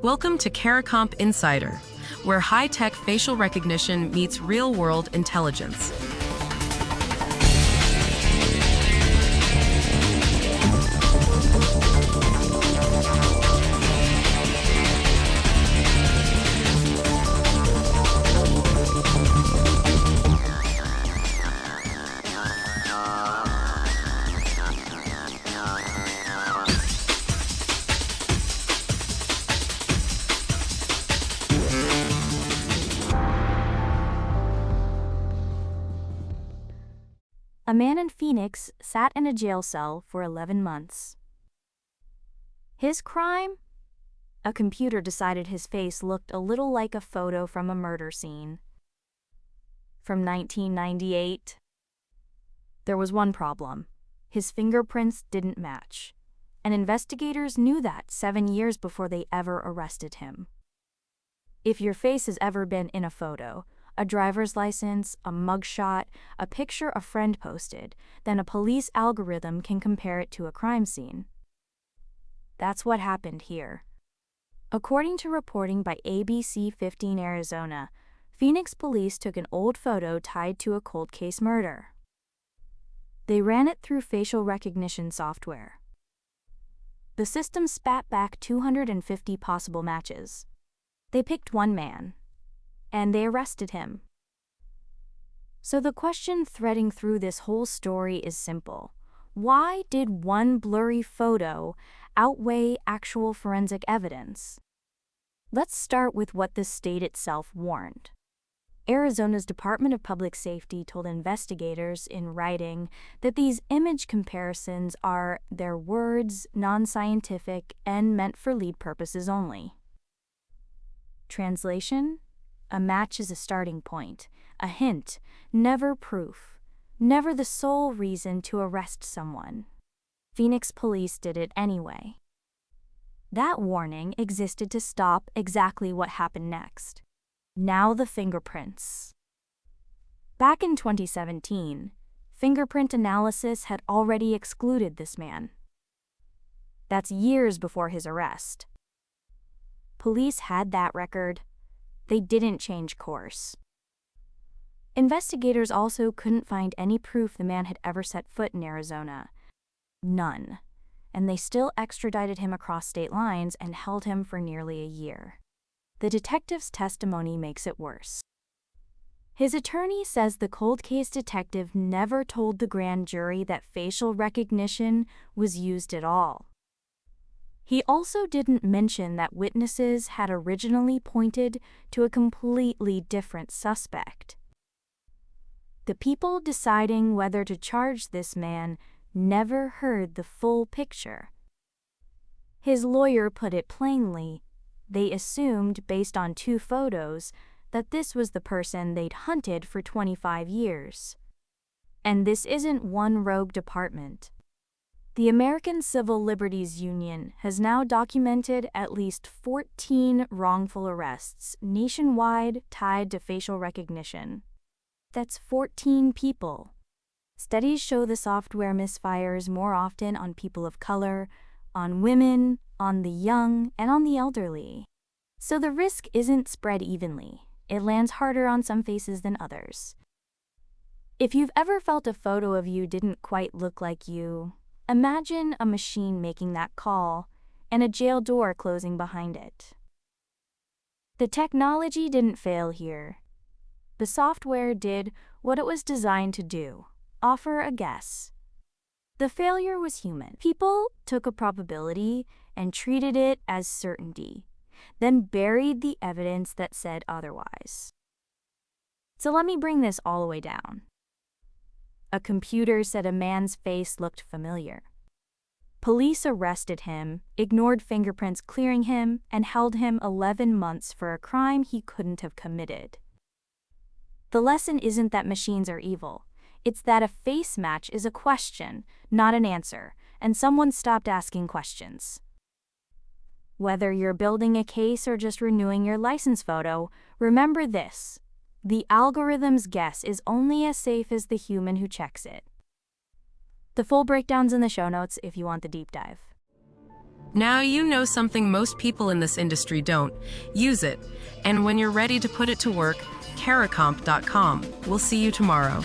Welcome to Caricomp Insider, where high-tech facial recognition meets real-world intelligence. A man in Phoenix sat in a jail cell for 11 months. His crime? A computer decided his face looked a little like a photo from a murder scene. From 1998. There was one problem. His fingerprints didn't match, and investigators knew that 7 years before they ever arrested him. If your face has ever been in a photo, a driver's license, a mugshot, a picture a friend posted, then a police algorithm can compare it to a crime scene. That's what happened here. According to reporting by ABC 15 Arizona, Phoenix police took an old photo tied to a cold case murder. They ran it through facial recognition software. The system spat back 250 possible matches. They picked one man, and they arrested him. So the question threading through this whole story is simple. Why did one blurry photo outweigh actual forensic evidence? Let's start with what the state itself warned. Arizona's Department of Public Safety told investigators in writing that these image comparisons are, their words, non-scientific and meant for lead purposes only. Translation? A match is a starting point, a hint, never proof, never the sole reason to arrest someone. Phoenix police did it anyway. That warning existed to stop exactly what happened next. Now the fingerprints. Back in 2017, fingerprint analysis had already excluded this man. That's years before his arrest. Police had that record. They didn't change course. Investigators also couldn't find any proof the man had ever set foot in Arizona. None. And they still extradited him across state lines and held him for nearly a year. The detective's testimony makes it worse. His attorney says the cold case detective never told the grand jury that facial recognition was used at all. He also didn't mention that witnesses had originally pointed to a completely different suspect. The people deciding whether to charge this man never heard the full picture. His lawyer put it plainly. They assumed, based on 2 photos, that this was the person they'd hunted for 25 years. And this isn't one rogue department. The American Civil Liberties Union has now documented at least 14 wrongful arrests nationwide tied to facial recognition. That's 14 people. Studies show the software misfires more often on people of color, on women, on the young, and on the elderly. So the risk isn't spread evenly. It lands harder on some faces than others. If you've ever felt a photo of you didn't quite look like you, imagine a machine making that call and a jail door closing behind it. The technology didn't fail here. The software did what it was designed to do, offer a guess. The failure was human. People took a probability and treated it as certainty, then buried the evidence that said otherwise. So let me bring this all the way down. A computer said a man's face looked familiar. Police arrested him, ignored fingerprints clearing him, and held him 11 months for a crime he couldn't have committed. The lesson isn't that machines are evil. It's that a face match is a question, not an answer, and someone stopped asking questions. Whether you're building a case or just renewing your license photo, remember this. The algorithm's guess is only as safe as the human who checks it. The full breakdown's in the show notes if you want the deep dive. Now you know something most people in this industry don't. Use it. And when you're ready to put it to work, Caracomp.com. We'll see you tomorrow.